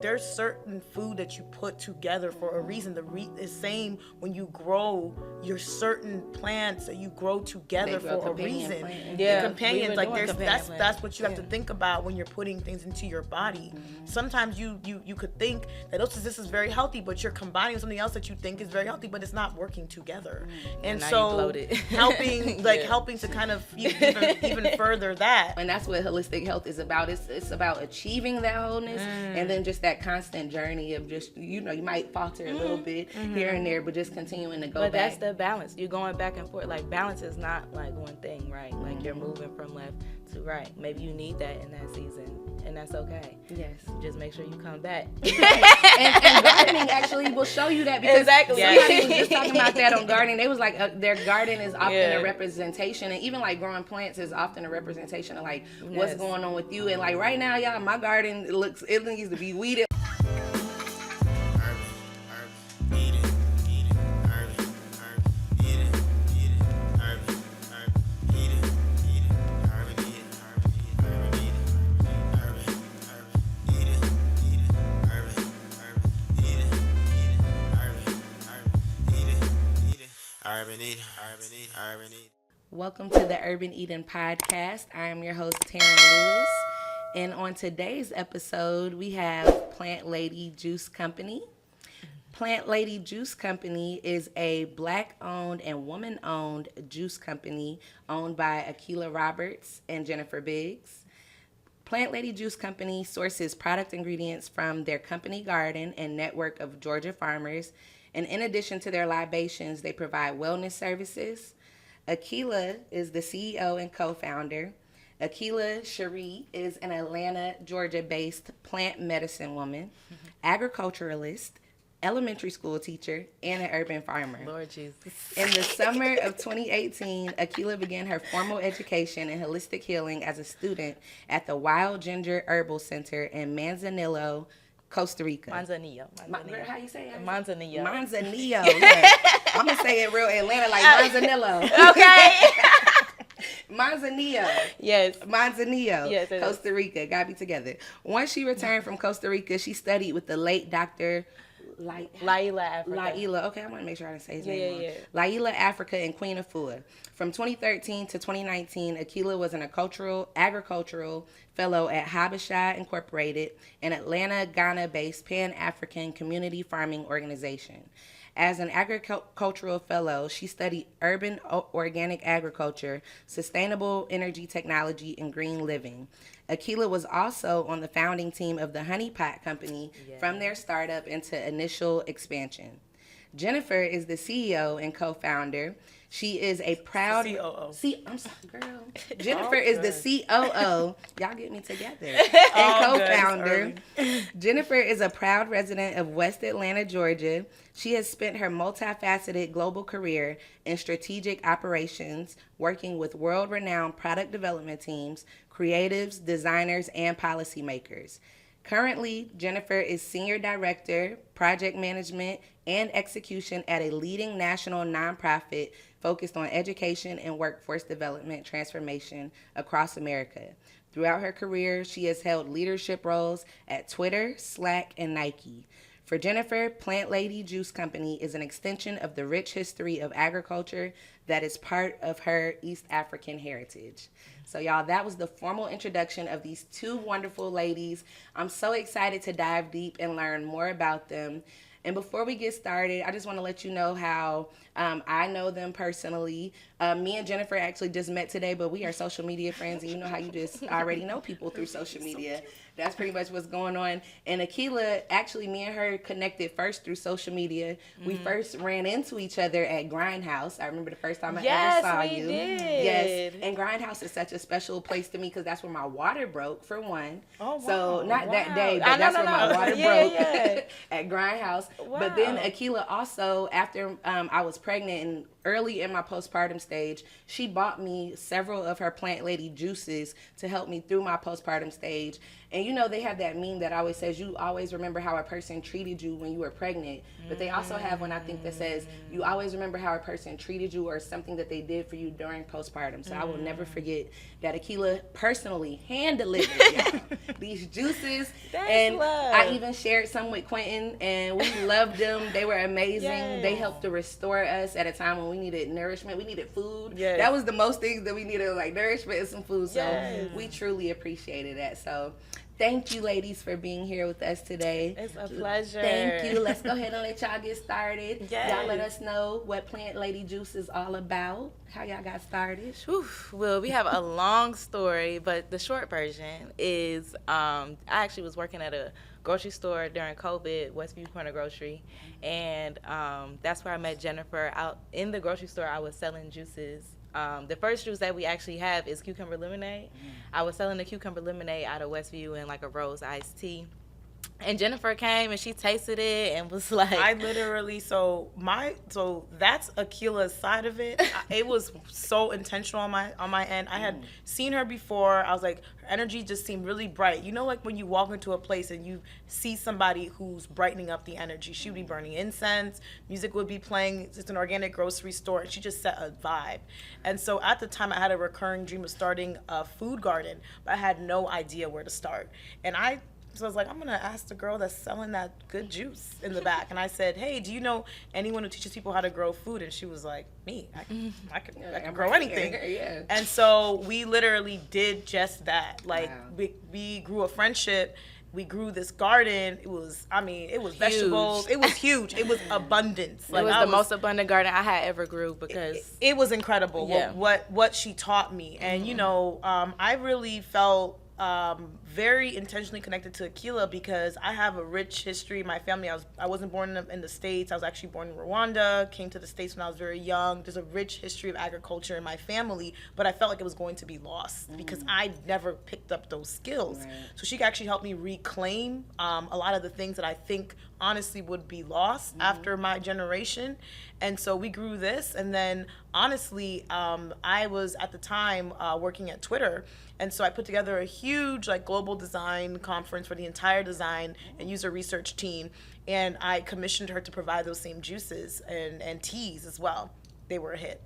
There's certain food that you put together for a reason. The same when you grow your certain plants that you grow together for a reason. Yeah, the companions, like that's plants. what you have to think about when you're putting things into your body. Sometimes you could think that this is very healthy, but you're combining something else that you think is very healthy, but it's not working together. And so helping helping to kind of even further that. And that's what holistic health is about. It's about achieving that wholeness, and then just that constant journey of just, you might falter a little bit here and there, but just continuing to go back. But that's the balance. You're going back and forth. Like, balance is not like one thing, right? Like, you're moving from left to right. Maybe you need that in that season, and that's okay. Yes. Just make sure you come back. and gardening actually will show you that, because somebody was just talking about that on gardening. They was like, their garden is often a representation, and even like growing plants is often a representation of like what's going on with you. And like right now, y'all, my garden it needs to be weeded. Welcome to the Urban Eden Podcast. I am your host, Terran Lewis. And on today's episode, we have Plant Lady Juice Company. Plant Lady Juice Company is a Black-owned and woman-owned juice company owned by Aila Roberts and Jennifer Biggs. Plant Lady Juice Company sources product ingredients from their company garden and network of Georgia farmers. And in addition to their libations, they provide wellness services. Aila is the CEO and co-founder. Aila Cherie is an Atlanta, Georgia-based plant medicine woman, agriculturalist, elementary school teacher, and an urban farmer. Lord Jesus. In the summer of 2018, Aila began her formal education in holistic healing as a student at the Wild Ginger Herbal Center in Manzanillo, Costa Rica. Manzanillo. How you say it? Manzanillo. Manzanillo. Yeah. I'm going to say it real Atlanta, like Manzanillo. Okay. Manzanillo. Yes. Manzanillo. Yes, Costa Rica. Gotta be together. Once she returned from Costa Rica, she studied with the late Dr. Aila Africa. Aila. Okay, I want to make sure I didn't say his name wrong. Yeah. Aila Africa and Queen Afua. From 2013 to 2019, Aila was an agricultural fellow at Habesha Incorporated, an Atlanta, Ghana-based Pan-African community farming organization. As an agricultural fellow, she studied urban organic agriculture, sustainable energy technology, and green living. Aila was also on the founding team of the Honey Pot Company from their startup into initial expansion. Jennifer is the CEO and co-founder. She is a proud COO. I'm sorry, girl. Jennifer is the COO. Y'all get me together. And co-founder. Jennifer is a proud resident of West Atlanta, Georgia. She has spent her multifaceted global career in strategic operations, working with world-renowned product development teams, creatives, designers, and policymakers. Currently, Jennifer is Senior Director, Project Management, and Execution at a leading national nonprofit focused on education and workforce development transformation across America. Throughout her career, she has held leadership roles at Twitter, Slack, and Nike. For Jennifer, Plant Lady Juice Company is an extension of the rich history of agriculture that is part of her East African heritage. So y'all, that was the formal introduction of these two wonderful ladies. I'm so excited to dive deep and learn more about them. And before we get started, I just want to let you know how I know them personally. Me and Jennifer actually just met today, but we are social media friends, and you know how you just already know people through social media. That's pretty much what's going on. And Aila, actually, me and her connected first through social media. We first ran into each other at Grindhouse. I remember the first time I ever saw you. Did. Yes, and Grindhouse is such a special place to me because that's where my water broke, for one. Oh, wow. So not that day, but that's where my water broke at Grindhouse. Wow. But then Aila also, after I was pregnant and early in my postpartum stage, she bought me several of her Plant Lady juices to help me through my postpartum stage. And you know, they have that meme that always says, you always remember how a person treated you when you were pregnant. But they also have one, I think, that says, you always remember how a person treated you or something that they did for you during postpartum. So I will never forget that Aila personally hand-delivered y'all these juices. And love. I even shared some with Quentin, and we loved them. They were amazing. Yes. They helped to restore us at a time when we needed nourishment. We needed food. Yes. That was the most things that we needed, like nourishment and some food. So Yes. we truly appreciated that. So thank you, ladies, for being here with us today. It's a pleasure. Thank you. Let's go ahead and let y'all get started. Yes. Y'all let us know what Plant Lady Juice is all about, how y'all got started. Whew. Well, we have a long story, but the short version is I actually was working at a grocery store during COVID, Westview Corner Grocery, and that's where I met Jennifer. Out in the grocery store, I was selling juices. The first juice that we actually have is cucumber lemonade. I was selling the cucumber lemonade out of Westview and like a rose iced tea. And Jennifer came and she tasted it and was like, I literally, so that's Aila's side of it. It was so intentional on my end. I had seen her before. I was like, her energy just seemed really bright. You know, like when you walk into a place and you see somebody who's brightening up the energy. She would be burning incense, music would be playing. It's an organic grocery store, and she just set a vibe. And so at the time, I had a recurring dream of starting a food garden, but I had no idea where to start. So I was like, I'm going to ask the girl that's selling that good juice in the back. And I said, hey, do you know anyone who teaches people how to grow food? And she was like, me. I can grow anything. Yeah. And so we literally did just that. Like, Wow. we grew a friendship. We grew this garden. It was vegetables. It was huge. It was abundance. Like, it was the most abundant garden I had ever grew because it was incredible. Yeah. What she taught me. And, you know, I really felt very intentionally connected to Aila because I have a rich history in my family. I wasn't born in the States. I was actually born in Rwanda, came to the States when I was very young. There's a rich history of agriculture in my family, but I felt like it was going to be lost because I never picked up those skills. Right. So she actually helped me reclaim a lot of the things that I think honestly would be lost after my generation. And so we grew this, and then honestly, I was at the time working at Twitter, and so I put together a huge like global design conference for the entire design and user research team, and I commissioned her to provide those same juices and teas as well. They were a hit.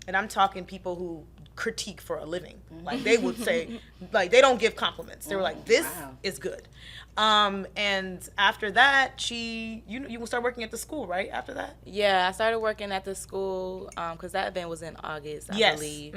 And I'm talking people who critique for a living. Like they would say, like they don't give compliments. They were like, this is good. And after that, you will start working at the school, right? After that? Yeah, I started working at the school because that event was in August, I believe.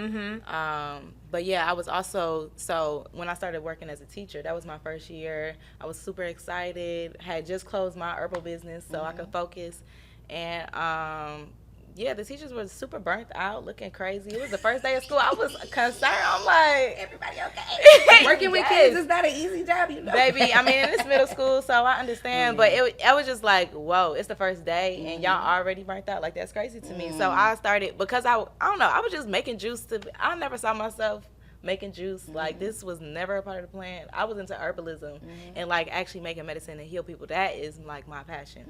But yeah, I was also, so when I started working as a teacher, that was my first year. I was super excited, had just closed my herbal business so I could focus. And yeah, the teachers were super burnt out, looking crazy. It was the first day of school. I was concerned. I'm like, Everybody okay? Working with kids is not an easy job, you know. Baby, I mean, it's middle school, so I understand. But I was just like, whoa, it's the first day, and y'all already burnt out. Like, that's crazy to me. So I started, because I don't know, I was just making juice. I never saw myself making juice. Like, this was never a part of the plan. I was into herbalism and, like, actually making medicine and heal people. That is, like, my passion.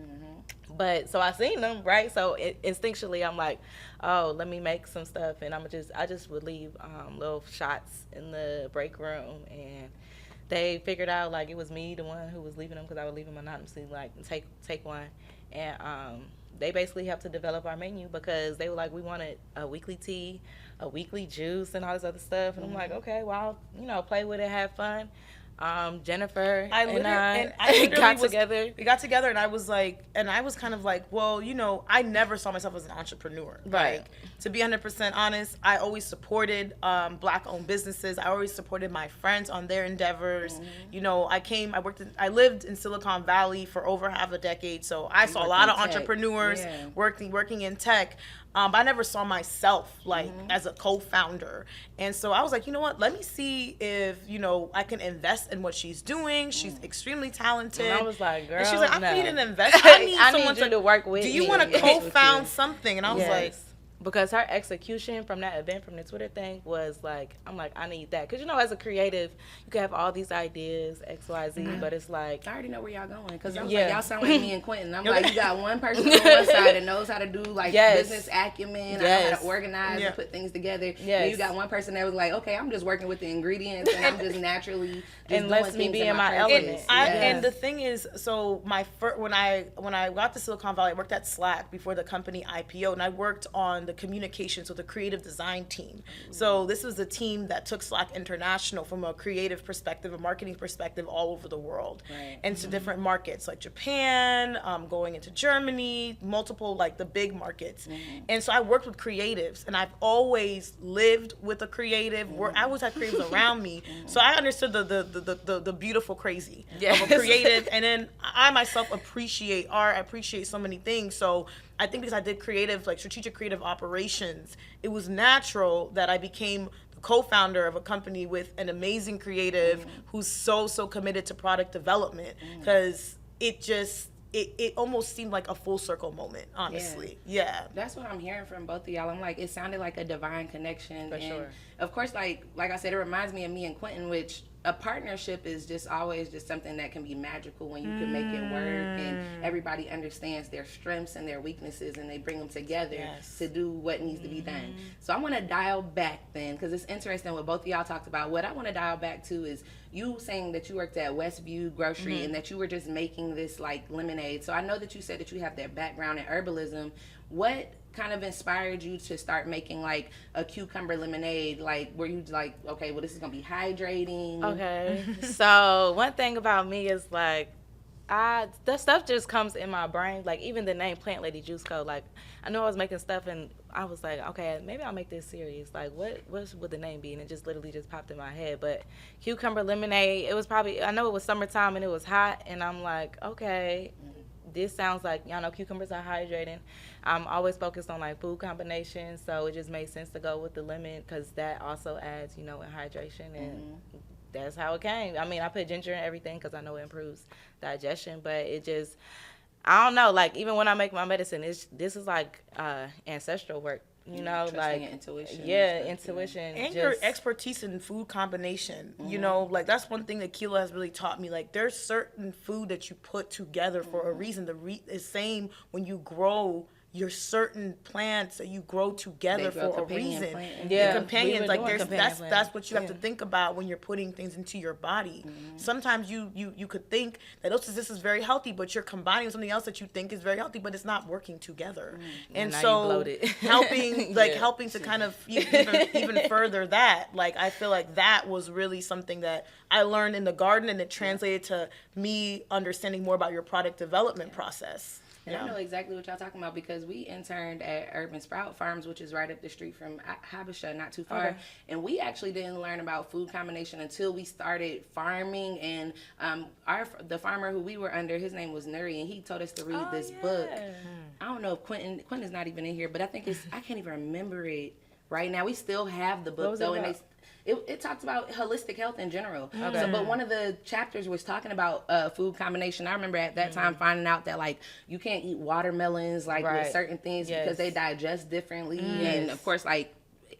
But, so I seen them, right? So, instinctually, I'm like, oh, let me make some stuff. And I just would leave little shots in the break room. And they figured out, like, it was me, the one who was leaving them, because I would leave them anonymously, like, take one. And they basically helped to develop our menu because they were like, we wanted a weekly tea, a weekly juice, and all this other stuff. And I'm like, okay, well, play with it, have fun. Jennifer and I got together. We got together, and I was kind of like, well, I never saw myself as an entrepreneur. Right. Like, to be 100% honest, I always supported Black-owned businesses. I always supported my friends on their endeavors. I lived in Silicon Valley for over half a decade, so I saw a lot of entrepreneurs working in tech. But I never saw myself as a co-founder. And so I was like, you know what? Let me see if, I can invest in what she's doing. She's extremely talented. And I was like, girl, and she's like, I no. need an investor. I need someone you to work with do me. you want to co-found something? And I was like, because her execution from that event, from the Twitter thing, was like, I'm like, I need that. Because, you know, as a creative, you can have all these ideas, X, Y, Z, but it's like... I already know where y'all going. Because I'm like, y'all sound like me and Quentin. I'm like, you got one person on one side that knows how to do, like, business acumen, I know how to organize and put things together. And you got one person that was like, okay, I'm just working with the ingredients, and I'm just naturally just lets me be in my element. And the thing is, so when I got to Silicon Valley, I worked at Slack before the company IPO, and I worked on the communications, so the creative design team. So this was a team that took Slack international from a creative perspective, a marketing perspective, all over the world, and to different markets like Japan, going into Germany, multiple like the big markets. And so I worked with creatives, and I've always lived with a creative. I always had creatives around me, so I understood the beautiful crazy of a creative. And then I myself appreciate art. I appreciate so many things. So I think because I did creative, like strategic creative operations, it was natural that I became the co-founder of a company with an amazing creative who's so committed to product development, because it almost seemed like a full circle moment, honestly. Yeah. That's what I'm hearing from both of y'all. I'm like, it sounded like a divine connection. For sure. Of course, like I said, it reminds me of me and Quentin, which a partnership is just always just something that can be magical when you can make it work and everybody understands their strengths and their weaknesses and they bring them together to do what needs to be done. So I want to dial back then, because it's interesting what both of y'all talked about. What I want to dial back to is you saying that you worked at Westview Grocery and that you were just making this like lemonade. So I know that you said that you have that background in herbalism. What kind of inspired you to start making like a cucumber lemonade? Like, were you like, okay, well, this is gonna be hydrating? Okay. So one thing about me is like, the stuff just comes in my brain. Like even the name Plant Lady Juice Co. Like I know I was making stuff and I was like, okay, maybe I'll make this series. Like what would the name be? And it just literally just popped in my head. But cucumber lemonade, it was probably, I know it was summertime and it was hot, and I'm like, okay, this sounds like, y'all know cucumbers are hydrating. I'm always focused on like food combinations, so it just made sense to go with the lemon because that also adds, you know, in hydration, and that's how it came. I mean, I put ginger in everything because I know it improves digestion, but it just, I don't know, like even when I make my medicine, this is like ancestral work. You know, like intuition. Yeah, intuition. And your expertise in food combination. You know, like that's one thing that Keela has really taught me. Like there's certain food that you put together for a reason. The same when you grow your certain plants that you grow together for a reason. Yeah, the companions, like that's what you have Yeah. to think about when you're putting things into your body. Sometimes you could think that this is very healthy, but you're combining something else that you think is very healthy, but it's not working together. And so helping to kind of even further that, like I feel like that was really something that I learned in the garden, and it translated to me understanding more about your product development process. And I know exactly what y'all talking about because we interned at Urban Sprout Farms, which is right up the street from Habesha, not too far. Okay. And we actually didn't learn about food combination until we started farming. And the farmer who we were under, his name was Nuri, and he told us to read this book. I don't know if Quentin's not even in here, but I think I can't even remember it right now. We still have the book though, and it talks about holistic health in general. Okay. So, but one of the chapters was talking about food combination. I remember at that time finding out that like you can't eat watermelons like with certain things because they digest differently, and of course like.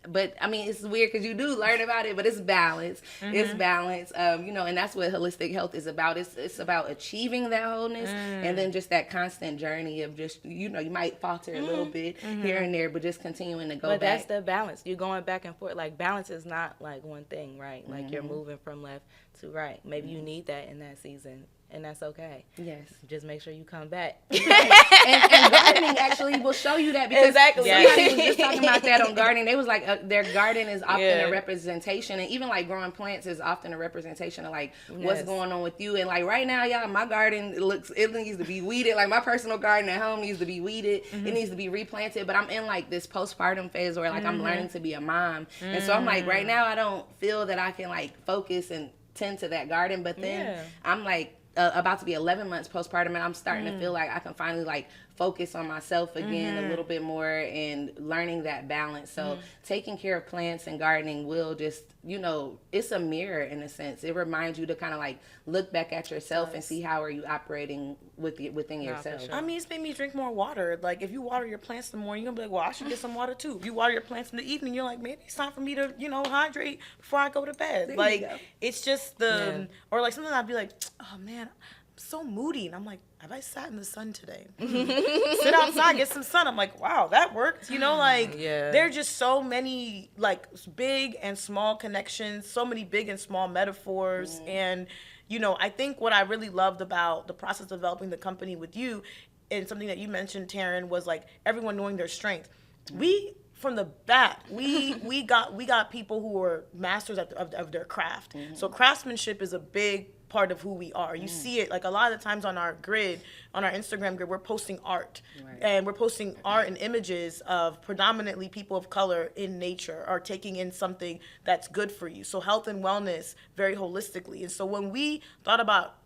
But I mean, it's weird because you do learn about it, but it's balance. It's balance, you know, and that's what holistic health is about. It's about achieving that wholeness, and then just that constant journey of just, you know, you might falter a little bit here and there, but just continuing to go back. But that's the balance. You're going back and forth. Like balance is not like one thing, right? Like you're moving from left to right. Maybe you need that in that season. And that's okay. Yes. Just make sure you come back. and gardening actually will show you that because somebody was just talking about that on gardening. They was like, their garden is often a representation, and even like growing plants is often a representation of like what's going on with you. And like right now, y'all, my garden it needs to be weeded. Like my personal garden at home needs to be weeded. It needs to be replanted. But I'm in like this postpartum phase where like I'm learning to be a mom, and so I'm like right now I don't feel that I can like focus and tend to that garden. But then I'm like. About to be 11 months postpartum, and I'm starting to feel like I can finally like focus on myself again a little bit more and learning that balance. So taking care of plants and gardening will just you know, it's a mirror in a sense. It reminds you to kind of like look back at yourself and see how are you operating within yourself. Sure. I mean, it's made me drink more water. Like, if you water your plants in the morning, you're going to be like, well, I should get some water too. If you water your plants in the evening, you're like, maybe it's time for me to, you know, hydrate before I go to bed. There like, you go. it's just the, or like sometimes I'd be like, oh man, I'm so moody. And I'm like, have I sat in the sun today? Sit outside, get some sun. I'm like, wow, that worked. You know, like, there are just so many, like, big and small connections, so many big and small metaphors. And, you know, I think what I really loved about the process of developing the company with you, and something that you mentioned, Terran, was like everyone knowing their strength. We, from the bat, we got people who were masters of their craft. So craftsmanship is a big part of who we are. You see it like a lot of the times on our grid, on our Instagram grid, we're posting art. And we're posting art and images of predominantly people of color in nature, or taking in something that's good for you. So health and wellness very holistically. And so when we thought about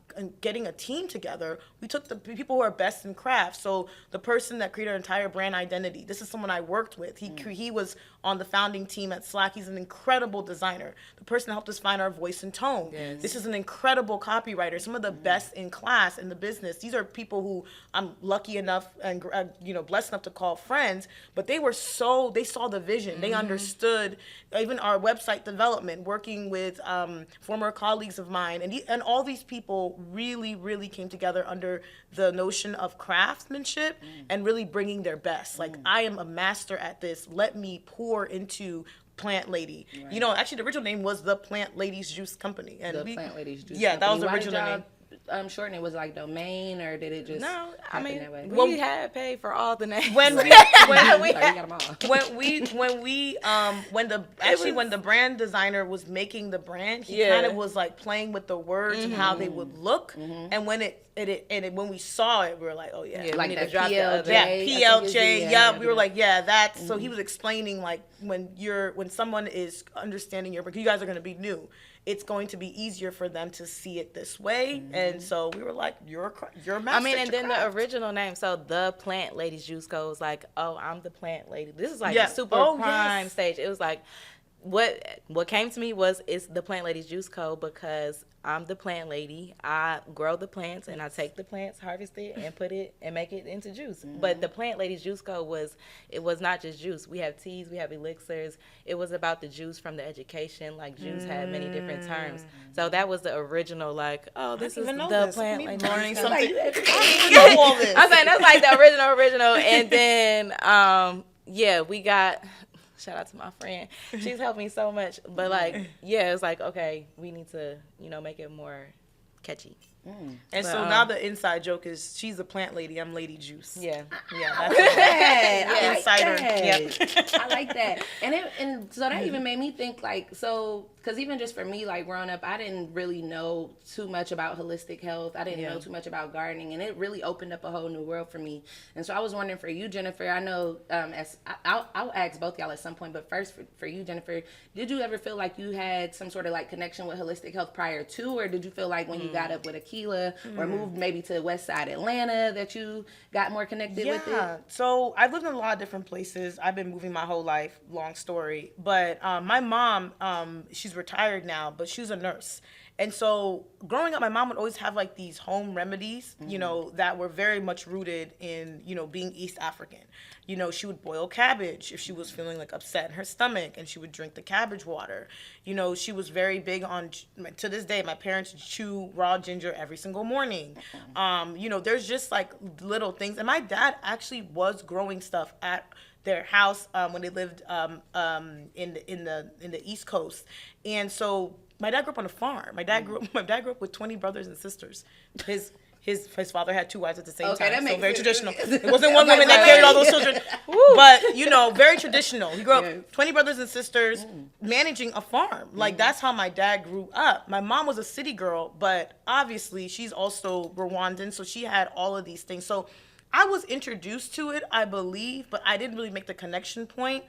getting a team together, we took the people who are best in craft. So the person that created our entire brand identity, this is someone I worked with. He was on the founding team at Slack. He's an incredible designer. The person that helped us find our voice and tone. This is an incredible copywriter, some of the best in class in the business. These are people who I'm lucky enough and you know, blessed enough to call friends, but they saw the vision. They understood even our website development, working with former colleagues of mine, and all these people really came together under the notion of craftsmanship and really bringing their best. Like, I am a master at this. Let me pour into Plant Lady. You know, actually the original name was the Plant Ladies Juice Company. And Plant Ladies Juice Company. That was the original name. Shorten it, was like domain, or did it just I mean, that way? we had paid for all the names. When the brand designer was making the brand, he kind of was like playing with the words and how they would look. And when when we saw it, we were like, oh yeah, like that PLJ. PLJ. We were like, yeah, that's. So he was explaining like when someone is understanding your, because you guys are going to be new, it's going to be easier for them to see it this way. And so we were like, you're master. I mean, and then the original name, so the Plant Ladies Juice Co. was like, oh, I'm the Plant Lady. This is like a super prime stage. It was like, what came to me was, it's the Plant Ladies Juice Co. because I'm the plant lady. I grow the plants and I take the plants, harvest it, and put it and make it into juice. But the Plant Ladies Juice Co. was not just juice. We have teas, we have elixirs. It was about the juice from the education. Like, juice had many different terms. So that was the original, like, oh, this is the Plant Lady. Learning something. I'm saying that's like the original. And then, we got, shout out to my friend. She's helped me so much. But like, it's like, okay, we need to, make it more catchy. And so now the inside joke is, she's a plant lady, I'm Lady Juice. Yeah. That's insider. I like that. And so that even made me think, like, so, because even just for me, like, growing up, I didn't really know too much about holistic health. I didn't know too much about gardening, and it really opened up a whole new world for me. And so I was wondering, for you, Jennifer, I know, I'll ask both y'all at some point, but first for you, Jennifer, did you ever feel like you had some sort of like connection with holistic health prior to, or did you feel like when you got up with Aila or moved maybe to West Side Atlanta that you got more connected with it? So I've lived in a lot of different places. I've been moving my whole life, long story. But my mom, she's retired now, but she was a nurse. And so growing up, my mom would always have like these home remedies, that were very much rooted in, being East African. She would boil cabbage if she was feeling like upset in her stomach, and she would drink the cabbage water. She was very big on, to this day, my parents chew raw ginger every single morning. There's just like little things. And my dad actually was growing stuff at their house when they lived in the East Coast. And so my dad grew up on a farm. My dad grew up with 20 brothers and sisters. His father had 2 wives at the same time. That makes very traditional. It wasn't one woman that carried all those children. But, very traditional. He grew up 20 brothers and sisters managing a farm. Like, that's how my dad grew up. My mom was a city girl, but obviously she's also Rwandan, so she had all of these things. So I was introduced to it, I believe, but I didn't really make the connection point.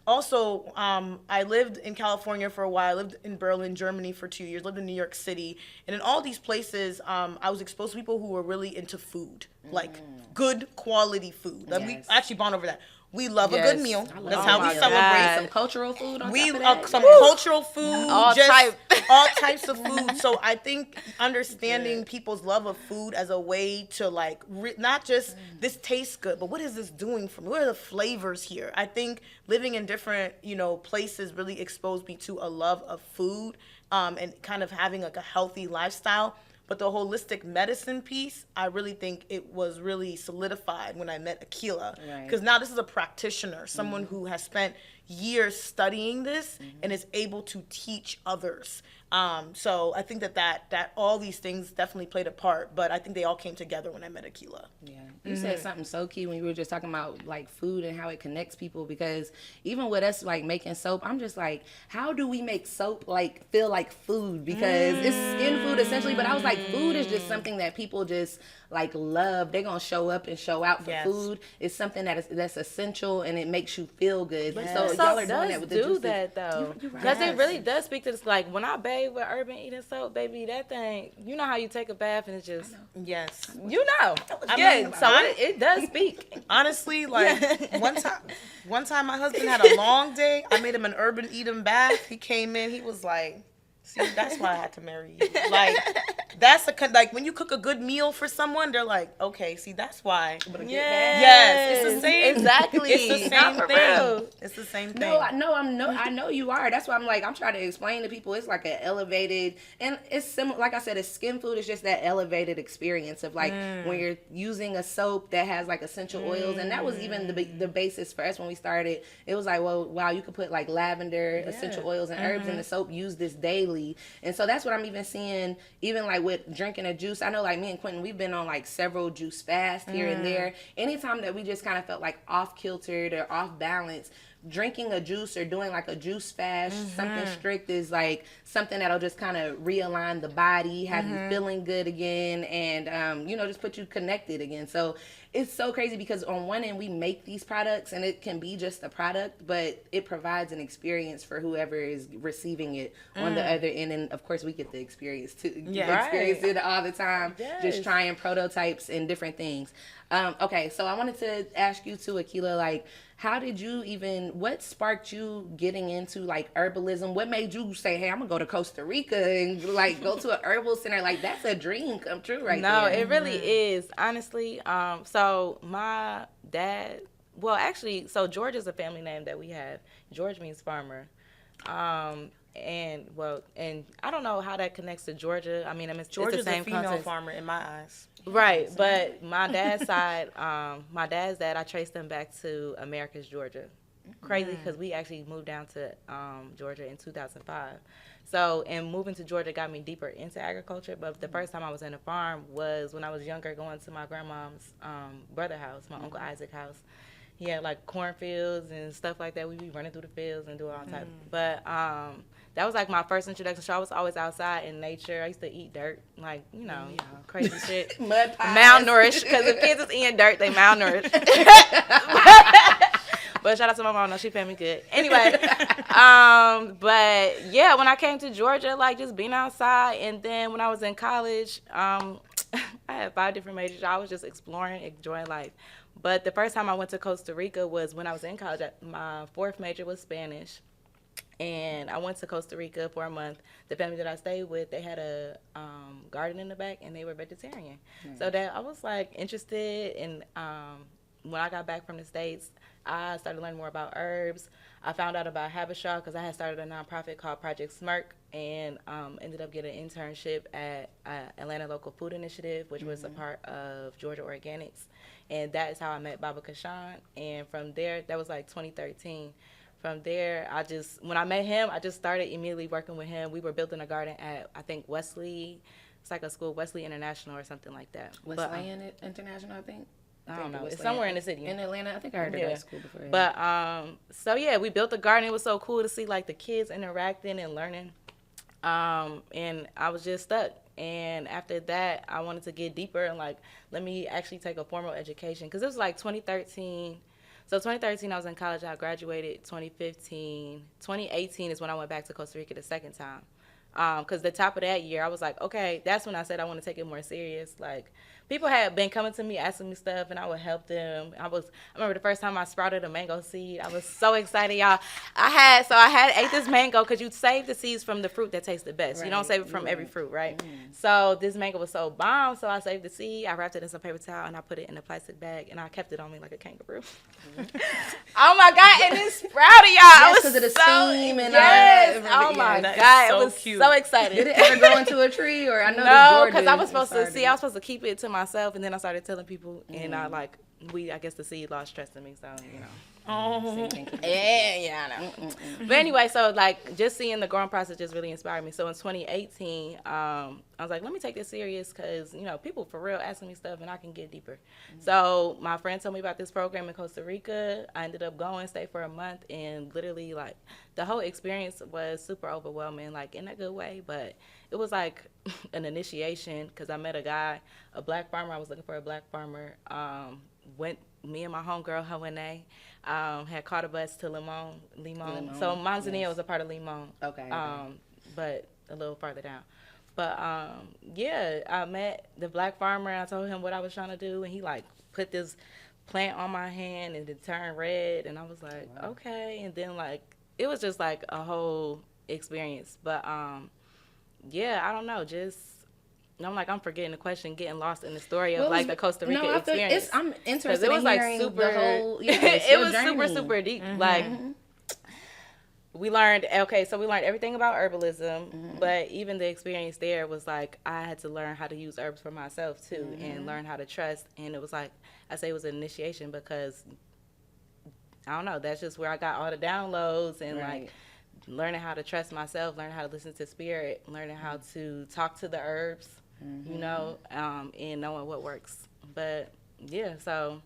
Also, I lived in California for a while. I lived in Berlin, Germany for 2 years, lived in New York City. And in all these places, I was exposed to people who were really into food. like good quality food. Like, we Yes. actually bond over that. We love a Yes. good meal. I love That's how we meals. celebrate. Some cultural food on We top of that. some cultural food, All just all types of food. So I think understanding people's love of food as a way to like not just this tastes good, but what is this doing for me? What are the flavors here? I think living in different places really exposed me to a love of food, and kind of having like a healthy lifestyle. But the holistic medicine piece, I really think it was really solidified when I met Aila. Because now this is a practitioner, someone who has spent years studying this and is able to teach others. So I think that all these things definitely played a part, but I think they all came together when I met Aila. Yeah, you said something so key when you were just talking about like food and how it connects people, because even with us like making soap, I'm just like, how do we make soap like feel like food? Because it's skin food essentially, but I was like, food is just something that people just like love. They're gonna show up and show out for food. It's something that's essential and it makes you feel good. So y'all are doing that with the juices. That though, You're right. because it really does speak to this. Like when I bathe with Urban Eating Soap, baby, that thing. You know how you take a bath and it's just Yes. you know. I Yeah, mean, so it does speak. Honestly, like one time my husband had a long day. I made him an Urban Eden bath. He came in, he was like, see, that's why I had to marry you. Like, that's like when you cook a good meal for someone, they're like, okay, see, that's why. Yes, it's the same. Exactly. It's the same for thing. real. It's the same thing. No, I know you are. That's why I'm trying to explain to people. It's like an elevated, and it's similar. Like I said, it's skin food. It's just that elevated experience of like when you're using a soap that has like essential oils, and that was even the basis for us when we started. It was like, well, wow, you could put like lavender, essential oils, and herbs in the soap. Use this daily, and so that's what I'm even seeing. Even like with drinking a juice, I know like me and Quentin, we've been on like several juice fasts here and there. Anytime that we just kind of felt like off kiltered or off balance, drinking a juice or doing like a juice fast, something strict is like something that'll just kind of realign the body, have you feeling good again, and just put you connected again. So it's so crazy because on one end we make these products and it can be just a product, but it provides an experience for whoever is receiving it on the other end, and of course we get the experience too. Experience it all the time, just trying prototypes and different things. Okay, so I wanted to ask you too, Aila, like, what sparked you getting into like herbalism? What made you say, hey, I'm gonna go to Costa Rica and like go to an herbal center? Like, that's a dream come true right there. No, it really is, honestly. So my dad, well, actually, so George is a family name that we have. George means farmer. And I don't know how that connects to Georgia. I mean, Georgia's it's the same a female concept. farmer in my eyes. Right, but my dad's side, my dad's dad, I traced him back to Americus, Georgia. Crazy, because we actually moved down to Georgia in 2005. So, and moving to Georgia got me deeper into agriculture, but the first time I was in a farm was when I was younger, going to my grandma's brother house, my Uncle Isaac's house. He had like cornfields and stuff like that. We'd be running through the fields and do all type. But that was like my first introduction. So I was always outside in nature. I used to eat dirt, like, crazy shit. Mud pies. Malnourished, because if kids is eating dirt, they malnourished. But shout out to my mom. No, she fed me good. Anyway, but yeah, when I came to Georgia, like just being outside, and then when I was in college, I had 5 different majors. I was just exploring, enjoying life. But the first time I went to Costa Rica was when I was in college. My 4th major was Spanish. And I went to Costa Rica for a month. The family that I stayed with, they had a garden in the back, and they were vegetarian. So that I was like interested. And when I got back from the States, I started learning more about herbs. I found out about Habishaw because I had started a nonprofit called Project Smirk, and ended up getting an internship at Atlanta Local Food Initiative, which was a part of Georgia Organics. And that is how I met Baba Kashan. And from there, that was like 2013. From there, when I met him, I just started immediately working with him. We were building a garden at, I think, Wesley. It's like a school, Wesley International or something like that. Wesleyan International, I think. I don't know. It's somewhere in the city. In Atlanta. I think I heard of that school before. But, so yeah, we built a garden. It was so cool to see like the kids interacting and learning. And I was just stuck. And after that, I wanted to get deeper and like, let me actually take a formal education. Because it was like 2013. So 2013, I was in college. I graduated 2015. 2018 is when I went back to Costa Rica the second time. Because the top of that year, I was like, okay, that's when I said I want to take it more serious. Like, people had been coming to me asking me stuff, and I would help them. I remember the first time I sprouted a mango seed. I was so excited, y'all. I ate this mango because you save the seeds from the fruit that tastes the best. Right. You don't save it from every fruit, right? So this mango was so bomb, so I saved the seed. I wrapped it in some paper towel, and I put it in a plastic bag, and I kept it on me like a kangaroo. Oh my God, and it sprouted, y'all. Yes, because of the steam and all that. Oh my God, so it was cute. so excited. Did it ever grow into a tree, or I know no, because I was supposed to keep it to myself, and then I started telling people, and I guess the seed lost trust in me, so you know. Oh. Yeah, I know. But anyway, so like just seeing the growing process just really inspired me. So in 2018, I was like, let me take this serious because, you know, people for real asking me stuff and I can get deeper. So my friend told me about this program in Costa Rica. I ended up going, stayed for a month, and literally like the whole experience was super overwhelming, like in a good way, but it was like an initiation because I met a guy, a black farmer. I was looking for a black farmer. Me and my homegirl, Wholeness, had caught a bus to Limon. So Manzanillo was a part of Limon. Okay. But a little farther down. But yeah, I met the black farmer and I told him what I was trying to do, and he like put this plant on my hand and it turned red, and I was like, wow. Okay. And then like it was just like a whole experience. But yeah, I don't know, just. I'm forgetting the question, getting lost in the story of like the Costa Rica experience. I'm interested in hearing super, the whole. It was super deep. Like we learned everything about herbalism, but even the experience there was like I had to learn how to use herbs for myself too, and learn how to trust. And it was like I say it was an initiation because I don't know. That's just where I got all the downloads and like. Learning how to trust myself, learning how to listen to spirit, learning how to talk to the herbs, you know, and knowing what works. But yeah, so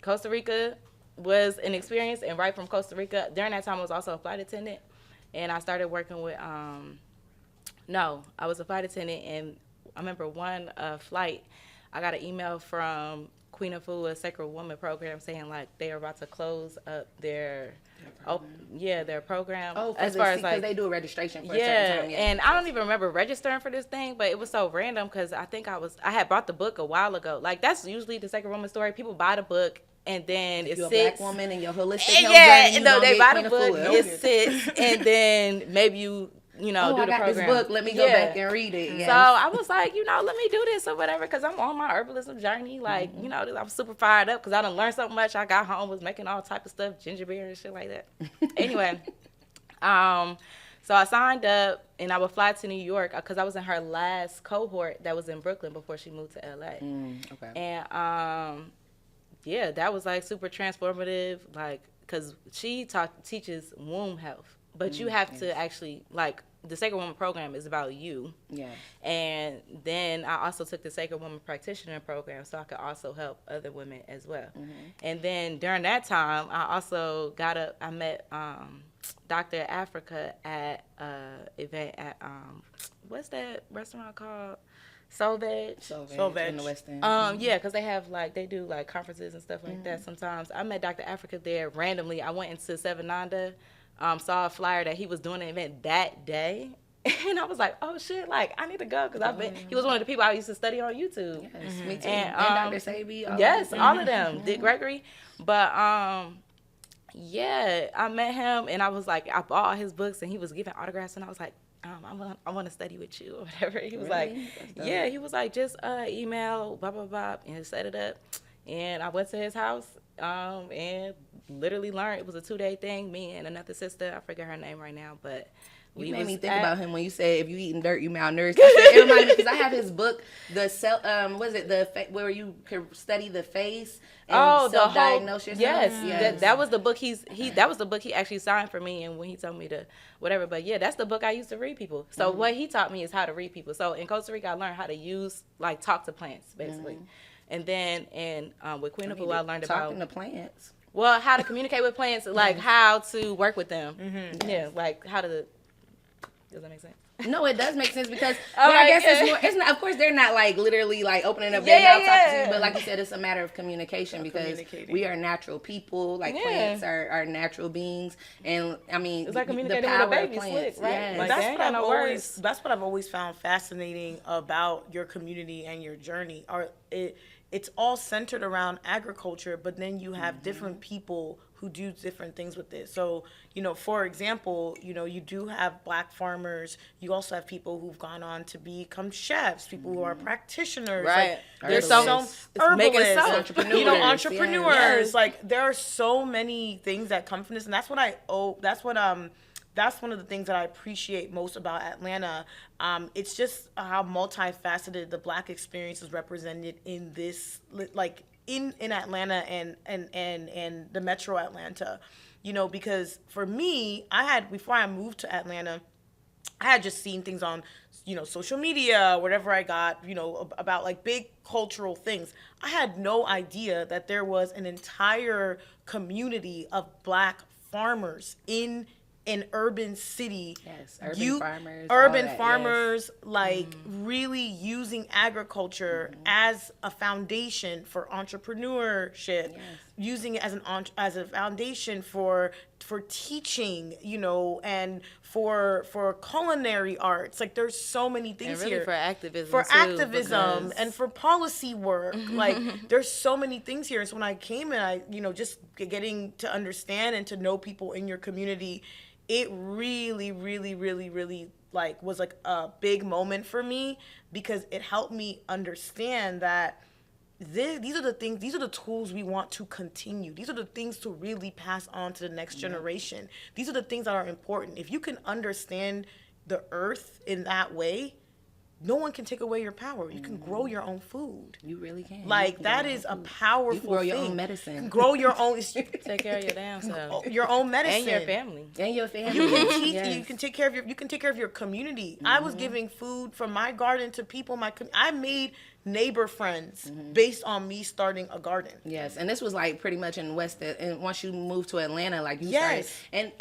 Costa Rica was an experience, and right from Costa Rica, during that time I was also a flight attendant, and I started working with, I was a flight attendant, and I remember one flight, I got an email from Queen of Fu, a Sacred Woman program, saying like they are about to close up their program. Oh, as far as like they do a registration for a certain time. Yeah, and I don't even remember registering for this thing, but it was so random because I think I had bought the book a while ago. Like that's usually the Sacred Woman story. People buy the book and then it you're sits. A black woman and your holistic health journey. No, they buy the book, it sits, and then maybe you do the program. I got this book. Let me go back and read it. Yes. So I was like, let me do this or whatever because I'm on my herbalism journey. Like, I'm super fired up because I done learned so much. I got home, was making all type of stuff, ginger beer and shit like that. Anyway, so I signed up and I would fly to New York because I was in her last cohort that was in Brooklyn before she moved to LA. Okay. And yeah, that was like super transformative, like because she teaches womb health. But you have to actually, like, the Sacred Woman program is about you. Yeah. And then I also took the Sacred Woman Practitioner program so I could also help other women as well. And then during that time, I also I met Dr. Africa at an event at, what's that restaurant called? Soul Veg in the West End. Yeah, because they have they do like conferences and stuff like that sometimes. I met Dr. Africa there randomly. I went into Seven Nanda. Saw a flyer that he was doing an event that day, and I was like, "Oh shit! Like I need to go because he was one of the people I used to study on YouTube." Yes, me too. And Dr. Sabi. All of them. Dick Gregory, but yeah, I met him, and I was like, I bought all his books, and he was giving autographs, and I was like, I want to study with you or whatever. He was like, yeah, he was like, just email, blah blah blah, and set it up, and I went to his house, and literally learned. It was a 2-day thing. Me and another sister, I forget her name right now, but you made me think about him when you said if you eating dirt, you malnourished. It reminded me because I have his book, where you could study the face and self-diagnose yourself. Yes. That was the book that was the book he actually signed for me, and when he told me to whatever. But yeah, that's the book I used to read people. So what he taught me is how to read people. So in Costa Rica, I learned how to talk to plants basically, and then with Queen of Fu, I learned about talking to plants. Well, how to communicate with plants, like how to work with them. Yeah, like how to. Does that make sense? No, it does make sense because I guess it's more. It's not. Of course, they're not like literally like opening up their mouth talking to you, but like you said, it's a matter of communication because we are natural people. Like plants are natural beings, and I mean, it's like communicating the power with a baby, of plants, slick, right? yes. Like, That's what I've always found fascinating about your community and your journey. It's all centered around agriculture, but then you have different people who do different things with it. So, for example, you do have Black farmers. You also have people who've gone on to become chefs, people who are practitioners. Right. Like, there's some herbalists, entrepreneurs. Entrepreneurs. Yes. Like, there are so many things that come from this, and that's one of the things that I appreciate most about Atlanta. It's just how multifaceted the Black experience is represented in this, like in Atlanta and the Metro Atlanta, because for me, before I moved to Atlanta, I had just seen things on, social media, whatever I got, about like big cultural things. I had no idea that there was an entire community of Black farmers in an urban city. Yes, urban farmers, like really using agriculture as a foundation for entrepreneurship, using it as a foundation for teaching, and for culinary arts. Like, there's so many things and really here for activism, and for policy work. Like, there's so many things here. And so when I came in, I just getting to understand and to know people in your community, it really, really, really, really like was like a big moment for me, because it helped me understand that these are the things, these are the tools we want to continue. These are the things to really pass on to the next generation. These are the things that are important. If you can understand the earth in that way, no one can take away your power. You can grow your own food. You really can. Like, that is a powerful thing. You can grow your own medicine. You can grow your own. Take care of your damn self. Your own medicine. And your family. You can teach. Yes. You can take care of your community. I was giving food from my garden to people. I made neighbor friends based on me starting a garden. Yes, and this was like pretty much in West. And once you moved to Atlanta, like you started. And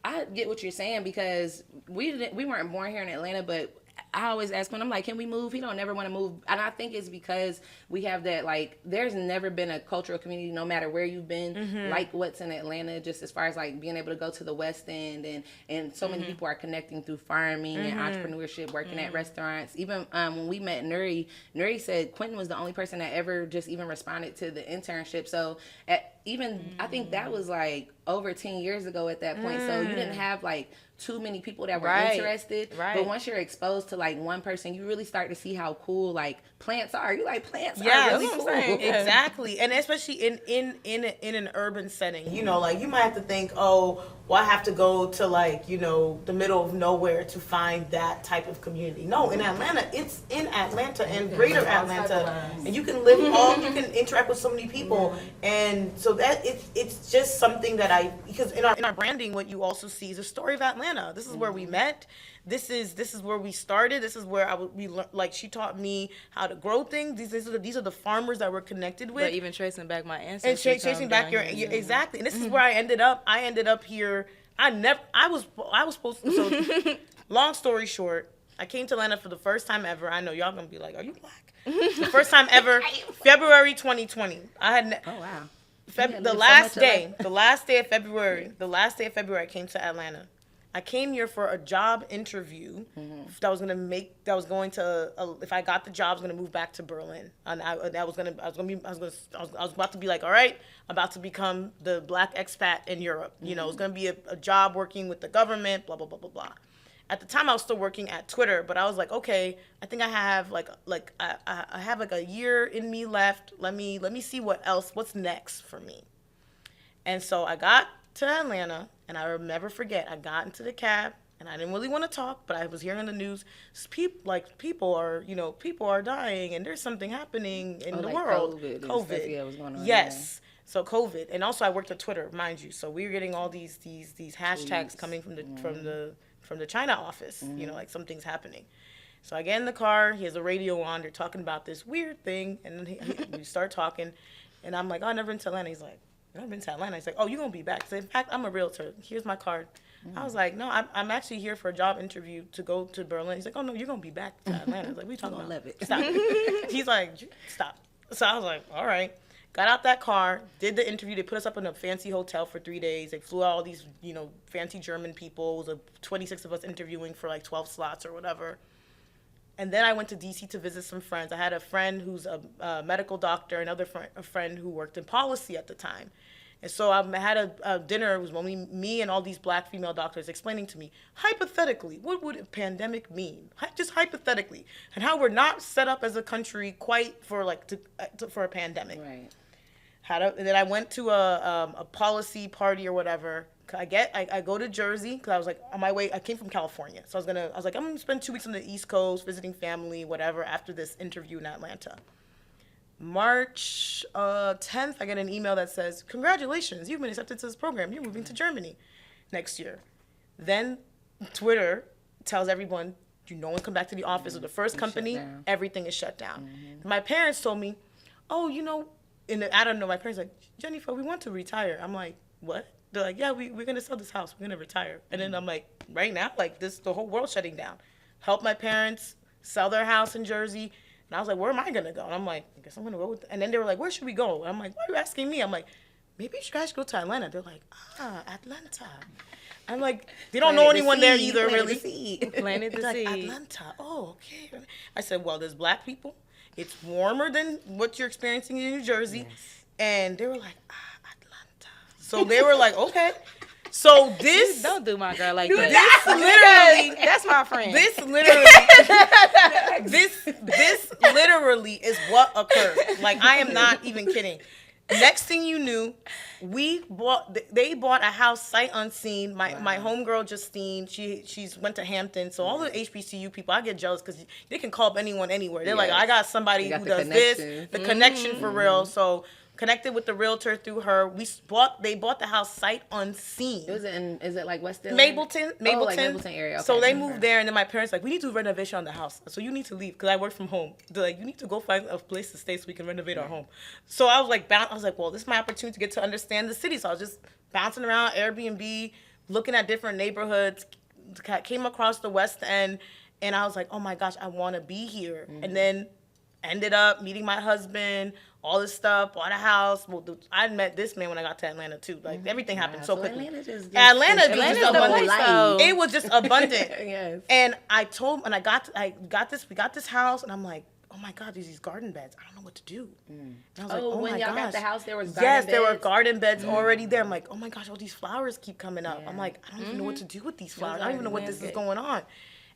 I get what you're saying, because we weren't born here in Atlanta, but I always ask when I'm like, can we move? He don't never want to move. And I think it's because we have that, like, there's never been a cultural community, no matter where you've been, like what's in Atlanta, just as far as like being able to go to the West End, and so many people are connecting through farming and entrepreneurship, working at restaurants. Even when we met Nuri said Quentin was the only person that ever just even responded to the internship. So I think that was like over 10 years ago at that point. So you didn't have like too many people that were interested. Right. But once you're exposed to like one person, you really start to see how cool like plants are. You like plants are really cool. Exactly. And especially in an urban setting, like you might have to think, oh, well, I have to go to like, the middle of nowhere to find that type of community. No, in Atlanta, it's in Atlanta and greater Atlanta. And you can you can interact with so many people. And so that it's just something that because in our branding, what you also see is a story of Atlanta. This is where we met. This is where we started. This is where she taught me how to grow things. These are the farmers that we're connected with. But even tracing back my ancestry. And tracing back exactly. And this is where I ended up. I ended up here. I was supposed to. So, long story short, I came to Atlanta for the first time ever. I know y'all gonna be like, "Are you Black?" The first time ever, February 2020. Oh wow. The last day of February, I came to Atlanta. I came here for a job interview that was if I got the job, I was gonna move back to Berlin, and I was about to be like, all right, I'm about to become the Black expat in Europe. It was gonna be a job working with the government, blah blah blah blah blah. At the time, I was still working at Twitter, but I was like, okay, I think I have I have like a year in me left. Let me see what's next for me. And so I got to Atlanta, and I will never forget, I got into the cab, and I didn't really want to talk, but I was hearing on the news, people are dying, and there's something happening in the world. COVID. Yeah, was going on. Yes. So COVID, and also I worked at Twitter, mind you. So we were getting all these hashtags coming from the China office. Like something's happening. So I get in the car. He has a radio on. They're talking about this weird thing, and then we start talking, and I'm like, oh, I've never been to Atlanta. He's like, I've been to Atlanta. He's like, oh, you're going to be back. So in fact, I'm a realtor. Here's my card. I was like, no, I'm actually here for a job interview to go to Berlin. He's like, oh no, you're gonna be back to Atlanta. I was like, what are you talking about? Love it. Stop. He's like, stop. So I was like, all right. Got out that car, did the interview. They put us up in a fancy hotel for 3 days. They flew out all these, fancy German people. It was 26 of us interviewing for like 12 slots or whatever. And then I went to D.C. to visit some friends. I had a friend who's a medical doctor, another a friend who worked in policy at the time. And so I had a dinner. It was only me and all these black female doctors explaining to me, hypothetically, what would a pandemic mean? Just hypothetically. And how we're not set up as a country quite for for a pandemic. Right. And then I went to a policy party or whatever. I go to Jersey because I was like on my way. I came from California, so I was like I'm gonna spend 2 weeks on the East Coast visiting family, whatever. After this interview in Atlanta, March 10th, I get an email that says, "Congratulations, you've been accepted to this program. You're moving to Germany next year." Then Twitter tells everyone, no one come back to the office. Or the first company, everything is shut down. My parents told me, oh, I don't know, my parents like, Jennifer, we want to retire. I'm like, what? They're like, yeah, we're going to sell this house. We're going to retire. And then I'm like, right now? Like, the whole world's shutting down. Help my parents sell their house in Jersey. And I was like, where am I going to go? And I'm like, I guess I'm going to go with. And then they were like, where should we go? And I'm like, why are you asking me? I'm like, maybe you guys should go to Atlanta. They're like, Atlanta. I'm like, they don't know anyone there either, really. Planted the seed. Atlanta. Oh, okay. I said, well, there's black people. It's warmer than what you're experiencing in New Jersey. Yes. And they were like, Atlanta. So they were like, okay. So this. Don't do my girl like that. This literally. That's my friend. This literally is what occurred. Like, I am not even kidding. Next thing you knew, they bought a house sight unseen. My homegirl Justine, she's went to Hampton. So all the HBCU people, I get jealous because they can call up anyone anywhere. They're like, I got somebody who does this, the connection for real. So connected with the realtor through her. They bought the house sight unseen. Is it like West End? Mableton. Oh, like Mableton area. Okay. So they moved there, and then my parents like, we need to do renovation on the house. So you need to leave because I work from home. They're like, you need to go find a place to stay so we can renovate our home. So I was like, well, this is my opportunity to get to understand the city. So I was just bouncing around Airbnb, looking at different neighborhoods. Came across the West End, and I was like, oh my gosh, I want to be here. And then ended up meeting my husband. All this stuff, bought a house. Well, I met this man when I got to Atlanta too. Like everything happened so quickly. Atlanta just abundant. It was just abundant. Yes. And I got this house, and I'm like, oh my God, there's these garden beds. I don't know what to do. And I was like, oh when my y'all gosh. got the house, there was garden beds? Yes, there were garden beds already there. I'm like, oh my gosh, all these flowers keep coming up. I'm like, I don't even know what to do with these flowers. I don't even know what this is going on.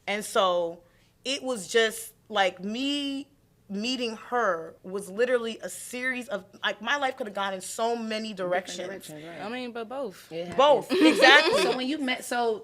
And so it was just like me. Meeting her was literally a series of, like, my life could have gone in so many directions. Right. I mean, but both. Both, exactly. So when you met, so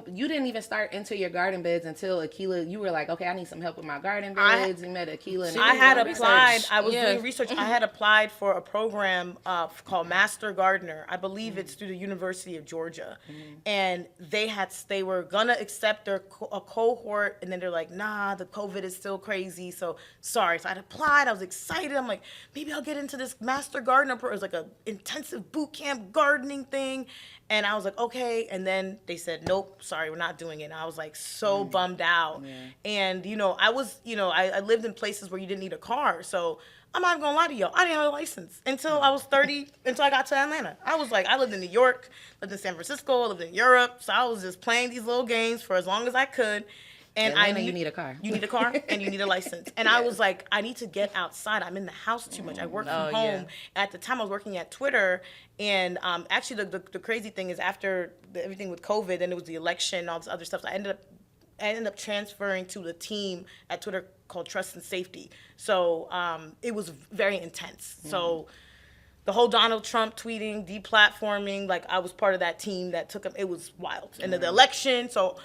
you didn't even start into your garden beds until Aila, you were like, okay, I need some help with my garden beds. You met Aila. And I had applied, I was doing research. I had applied for a program called Master Gardener. I believe it's through the University of Georgia. And they were going to accept a cohort, and then they're like, nah, the COVID is still crazy, so sorry. So I applied. I was excited. I'm like, maybe I'll get into this Master Gardener program. It was like an intensive boot camp gardening thing. And I was like, okay. And then they said, nope, sorry, we're not doing it. And I was like so bummed out. Yeah. And, I lived in places where you didn't need a car. So I'm not even going to lie to y'all. I didn't have a license until I was 30, until I got to Atlanta. I was like, I lived in New York, lived in San Francisco, lived in Europe. So I was just playing these little games for as long as I could. And you need a car. You need a car and you need a license. And I was like, I need to get outside. I'm in the house too much. I work from home. Yeah. At the time, I was working at Twitter. And actually, the crazy thing is after everything with COVID, and it was the election and all this other stuff, so I ended up transferring to the team at Twitter called Trust and Safety. So it was very intense. So the whole Donald Trump tweeting, deplatforming, like I was part of that team that took him. It was wild. And the election, so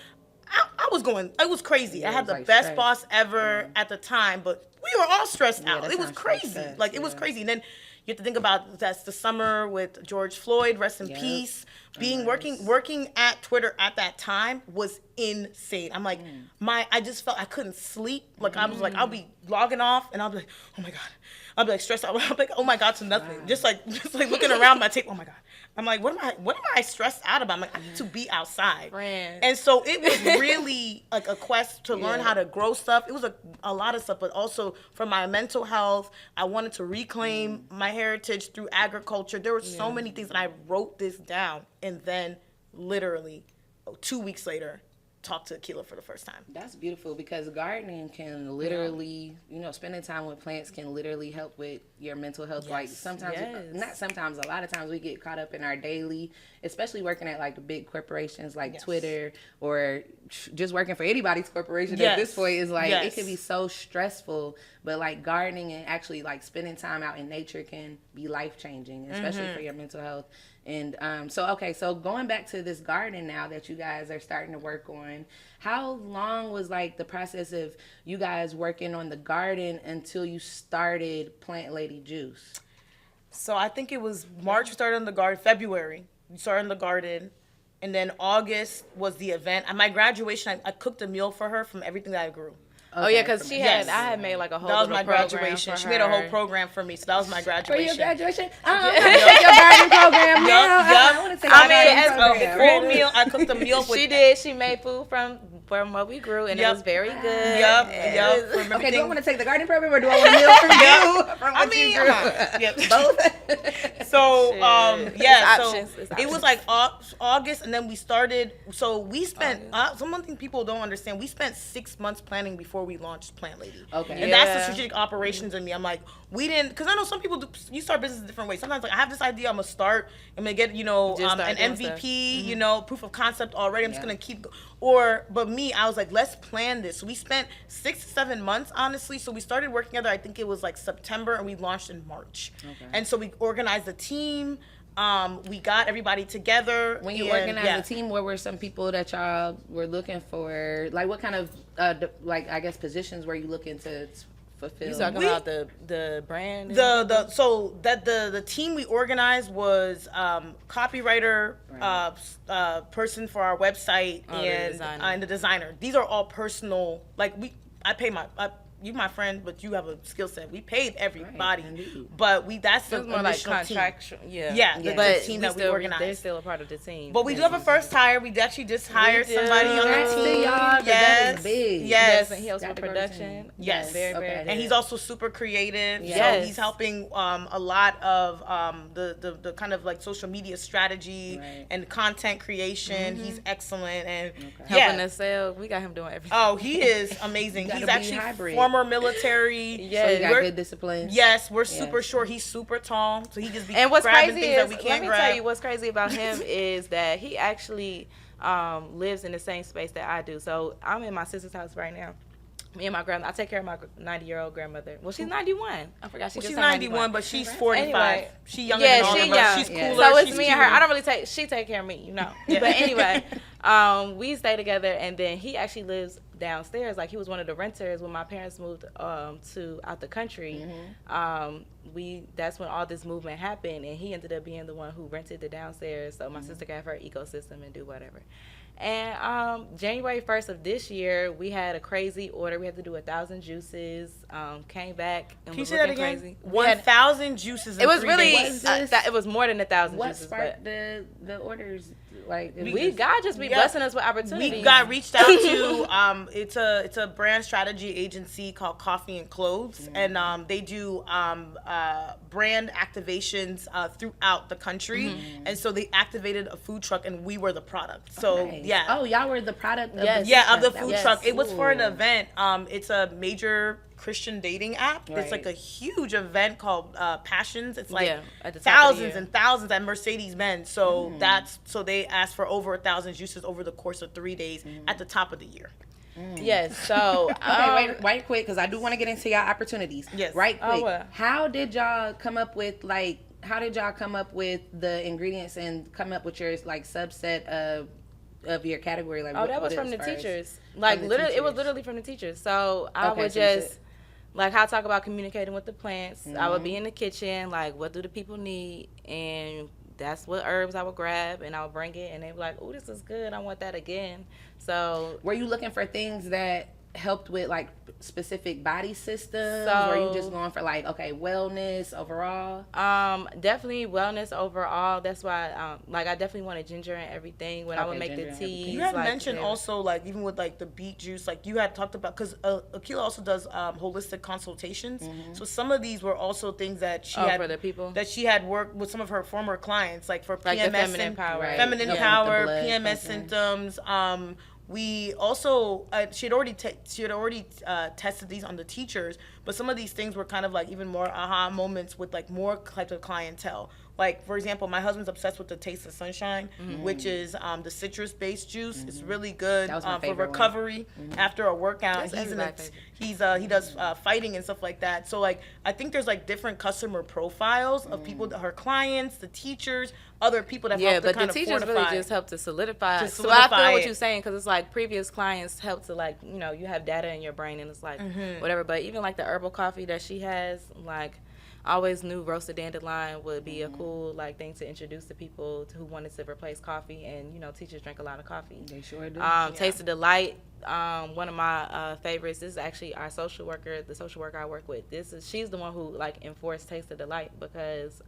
I was going, it was crazy. Yeah, I had the best boss ever at the time, but we were all stressed out. It was crazy. It was crazy. And then you have to think about that's the summer with George Floyd, rest in peace. Working at Twitter at that time was insane. I'm like, I just felt I couldn't sleep. Like I was like, I'll be logging off and I'll be like, oh my God, I'll be like stressed out. I'll be like, oh my God, to nothing. Wow. Just like looking around my table. Oh my God. I'm like, what am I stressed out about? I'm like, I need to be outside. Friend. And so it was really like a quest to learn how to grow stuff. It was a lot of stuff, but also for my mental health, I wanted to reclaim my heritage through agriculture. There were so many things, and I wrote this down, and then literally 2 weeks later, talk to Akila for the first time. That's beautiful, because gardening can literally, spending time with plants can literally help with your mental health. Like sometimes, not sometimes, a lot of times we get caught up in our daily, especially working at like the big corporations like Twitter, or just working for anybody's corporation at this point is like, it can be so stressful, but like gardening and actually like spending time out in nature can be life changing, especially for your mental health. And so going back to this garden now that you guys are starting to work on, how long was like the process of you guys working on the garden until you started Plant Lady Juice? So I think it was March we started on the garden, February we started on the garden, and then August was the event. At my graduation, I cooked a meal for her from everything that I grew. Okay, oh yeah, because I had made like a whole. That was my graduation. She made a whole program for me, so that was my graduation. For your graduation, your garden program. I want to take a full meal. I cooked a meal. She did. She made food from what we grew, and it was very good. Yep. Okay, do I want to take the gardening program, or do I want a meal from you? From what you grew? Both. So so it was like August, and then we started. So we spent one thing people don't understand. We spent 6 months planning before we launched Plant Lady. Okay. And that's the strategic operations in me. I'm like, we didn't, because I know some people you start business a different way. Sometimes like I have this idea, I'm gonna start, I'm gonna get an MVP, proof of concept already. I'm just gonna keep. But me, I was like, let's plan this. So we spent 6 to 7 months, honestly. So we started working together. I think it was like September, and we launched in March. Okay. And so we organized a team. We got everybody together. When you organized the team, what were some people that y'all were looking for? Like, what kind of, positions were you looking to fulfill? You talking about the brand? The team we organized was copywriter, person for our website, and the designer. These are all personal. Like I pay you my friend, but you have a skill set. We paid everybody, but that's the more like contractual. The team that we organized. They're still a part of the team. But we do have a first hire. We actually just hired somebody on the team. That is big. Yes, and he helps with production. Yes, very, very. And he's also super creative. Yes. So he's helping a lot of the kind of like social media strategy and content creation. He's excellent and helping us sell. We got him doing everything. Oh, he is amazing. He's actually former military. Yeah, so you got good discipline. Yes, we're super short. He's super tall, so he just be and what's grabbing crazy things is, that we can't grab. Let me tell you what's crazy about him is that he actually lives in the same space that I do. So I'm in my sister's house right now. Me and my grandma, I take care of my 90-year-old grandmother. Well, she's 91. I forgot she's 91, but she's 45. Anyway, she's younger than all of us. She's cooler. So it's me and her. I don't really she take care of me, But anyway, we stay together, and then he actually lives downstairs. Like, he was one of the renters when my parents moved out the country. That's when all this movement happened, and he ended up being the one who rented the downstairs, so my sister could have her ecosystem and do whatever. And January 1st of this year, we had a crazy order. We had to do 1,000 juices. Came back and was looking crazy. 1,000 juices. It was really. It was more than 1,000 juices. What sparked the orders? Like, God just be blessing us with opportunities. We got reached out to. It's a brand strategy agency called Coffee and Clothes, and they do brand activations throughout the country. And so they activated a food truck, and we were the product. So oh, y'all were the product. Of the food truck. It was for an event. It's a major Christian dating app. It's like a huge event called Passions. It's like thousands and thousands at Mercedes-Benz. So so they asked for over 1,000 juices over the course of 3 days at the top of the year. Yes. So wait quick, because I do want to get into your opportunities. Yes. Right quick. How did y'all come up with the ingredients and come up with your like subset of your category? Like, that was from the teachers. Like, literally, it was literally from the teachers. So I would just. Like, how I talk about communicating with the plants. I would be in the kitchen, like, what do the people need? And that's what herbs I would grab, and I would bring it, and they were like, oh, this is good. I want that again. So. Were you looking for things that helped with like specific body systems, or are you just going for like wellness overall? Definitely wellness overall. That's why like I definitely wanted ginger and everything when I would make the teas. You had mentioned also like even with like the beet juice, like you had talked about, because Aila also does holistic consultations. So some of these were also things that she had for the people that she had worked with some of her former clients, like for like PMS, feminine power, PMS symptoms. We also she had already tested these on the teachers, but some of these things were kind of like even more aha moments with like more types of clientele. Like, for example, my husband's obsessed with the Taste of Sunshine, which is the citrus-based juice. It's really good for recovery after a workout. He does fighting and stuff like that. So, like, I think there's, like, different customer profiles of people, her clients, the teachers, other people that help to kind of fortify. Yeah, but the teachers really just help to solidify. So I feel what you're saying, because it's like previous clients help to, like, you know, you have data in your brain and it's like whatever. But even, like, the herbal coffee that she has, like, I always knew roasted dandelion would be a cool like thing to introduce to people who wanted to replace coffee, and you know teachers drink a lot of coffee. They sure do. Taste of Delight, one of my favorites. This is actually our social worker, the social worker I work with. She's the one who like enforced Taste of Delight because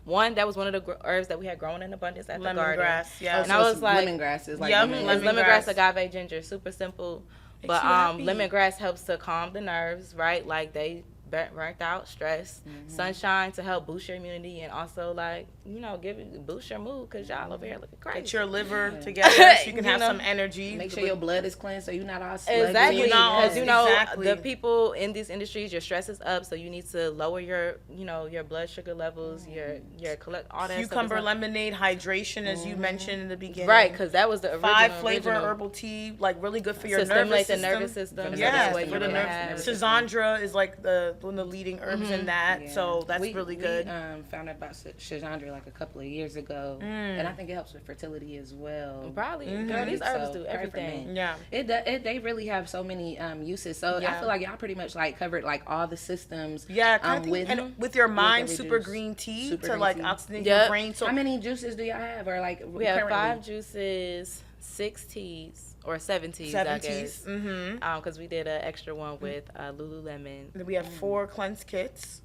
one, that was one of the herbs that we had growing in abundance at the garden. Lemongrass, yeah. And I was like, lemongrass is like lemongrass, agave, ginger, super simple. But lemongrass helps to calm the nerves, right? Like they burnt out, stress, sunshine to help boost your immunity, and also like you know boost your mood because y'all over here looking crazy. Get your liver together so you can have some energy. Make sure your blood is cleansed so you're not all sluggish. Exactly, because the people in these industries, your stress is up, so you need to lower your your blood sugar levels, your collect all that. Cucumber lemonade, hydration, as you mentioned in the beginning. Right, because that was the original, 5-flavor herbal tea, like really good for your nervous system. The nervous system. Yeah, for the nervous. Schizandra is like one of the leading herbs in that, so that's really good. We found out about Schizandra like a couple of years ago, and I think it helps with fertility as well. Probably, girl, these herbs do everything. Yeah, they really have so many uses. So I feel like y'all pretty much like covered like all the systems. Yeah, with your mind, super green tea to like oxygenate your brain. So how many juices do y'all have, or like we have 5 juices, 6 teas. Or 7 teas, I guess. Because we did an extra one with Lululemon. Then we have 4 cleanse kits.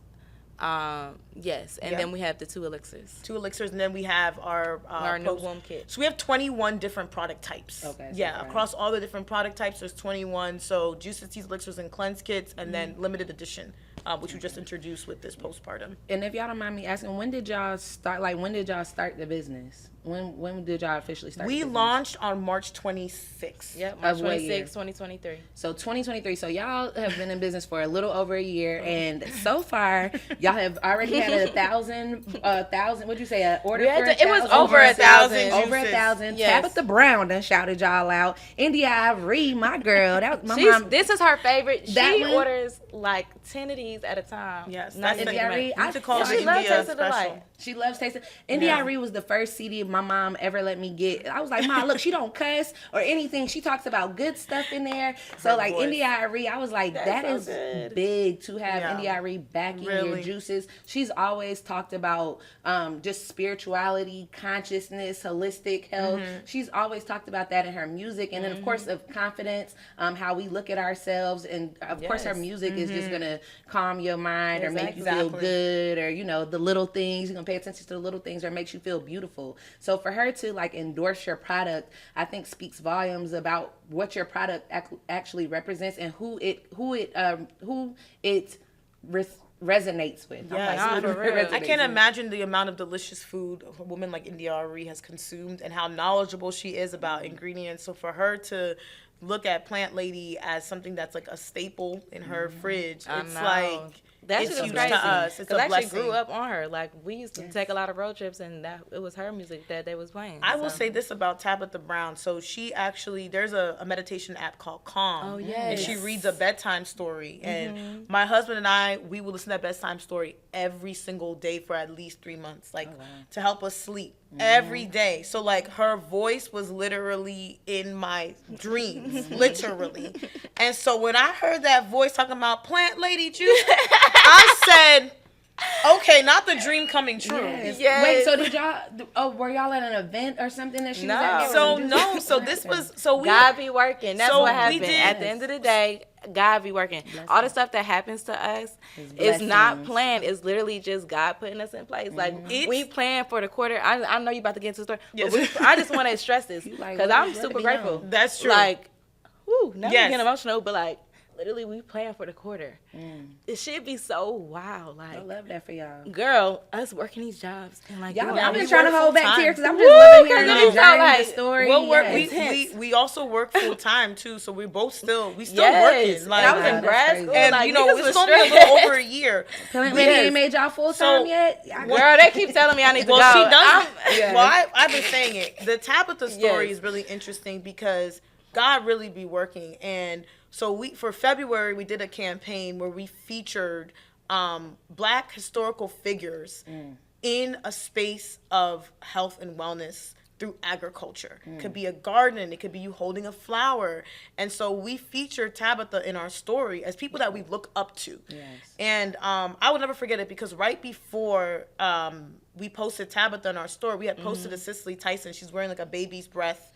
Yes, and then we have the 2 elixirs. 2 elixirs, and then we have our new womb kit. So we have 21 different product types. Okay. Across all the different product types, there's 21. So juices, teas, elixirs, and cleanse kits, and then limited edition, which we just introduced with this postpartum. And if y'all don't mind me asking, when did y'all start? Like, when did y'all start the business? When did y'all officially start? We launched on March 26th. Yep, March 26th, 2023. So 2023. So y'all have been in business for a little over a year, and so far y'all have already had 1,000. What'd you say? An order for 1,000? It was over 1,000. Over 1,000. Yes. Tabitha Brown done shouted y'all out. India Ivory, my girl. That my mom. This is her favorite. She orders like 10 of these at a time. Yes, that's India Ivory. She loves Taste of Delight. She loves Taste of India Ivory was the first CD my mom ever let me get. I was like, Mom, look, she don't cuss or anything. She talks about good stuff in there. So like India Ivory, I was like, that is big to have India Ivory backing your juices. She's always talked about just spirituality, consciousness, holistic health. She's always talked about that in her music, and then of course of confidence, how we look at ourselves, and of course her music is just gonna calm your mind or make you feel good, or the little things. You're gonna pay attention to the little things, or makes you feel beautiful. So for her to like endorse your product, I think speaks volumes about what your product actually represents and who it resonates with. I can't imagine the amount of delicious food a woman like India Ari has consumed and how knowledgeable she is about ingredients. So for her to look at Plant Lady as something that's like a staple in her fridge, it's like That's it's huge crazy to us. It's a I blessing. actually grew up on her. Like, we used to take a lot of road trips, and it was her music that they was playing. I will say this about Tabitha Brown. So she actually, there's a meditation app called Calm. Oh, yes. And she reads a bedtime story. And my husband and I, we will listen to that bedtime story every single day for at least 3 months, like to help us sleep. Every day. So like her voice was literally in my dreams, literally. And so when I heard that voice talking about Plant Lady juice, I said, Okay, not the dream coming true. Yes. Wait, so did y'all? Were y'all at an event or something that she was at? So this was God be working. That's what happened. At the end of the day, God be working. All the stuff that happens to us is not planned. It's literally just God putting us in place. Like we plan for the quarter. I know you about to get into the story, but I just want to stress this because I'm super grateful. That's true. Like, now I'm getting emotional, but like. Literally, we plan for the quarter. It should be so wild. Like, I love that for y'all. Girl, us working these jobs and like y'all been trying to hold back tears because I'm just loving hearing the story. We'll work. We also work full time too, so we still working. Like, and I was in grad school, and like, it's only a little over a year. Plant Lady ain't made y'all full time yet. Girl, they keep telling me I need to go. She does. Well, I've been saying it. The Tabitha story is really interesting because God really be working. And so for February, we did a campaign where we featured Black historical figures in a space of health and wellness through agriculture. It could be a garden. It could be you holding a flower. And so we featured Tabitha in our story as people that we look up to. Yes. And I will never forget it because right before we posted Tabitha in our story, we had posted a Cicely Tyson. She's wearing like a baby's breath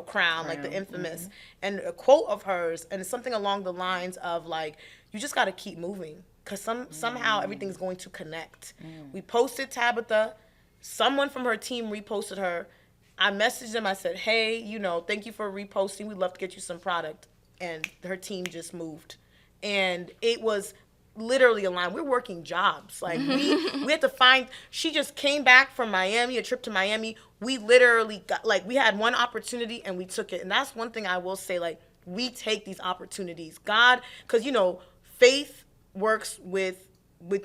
crown, like the infamous, and a quote of hers, and it's something along the lines of like, you just got to keep moving because somehow everything's going to connect. We posted Tabitha, someone from her team reposted her. I messaged them, I said, hey, thank you for reposting. We'd love to get you some product. And her team just moved. And it was literally a line. We're working jobs. Like we had to find, she just came back from Miami, a trip to Miami. We literally got, like, we had one opportunity and we took it. And that's one thing I will say, like, we take these opportunities. God, because, faith works with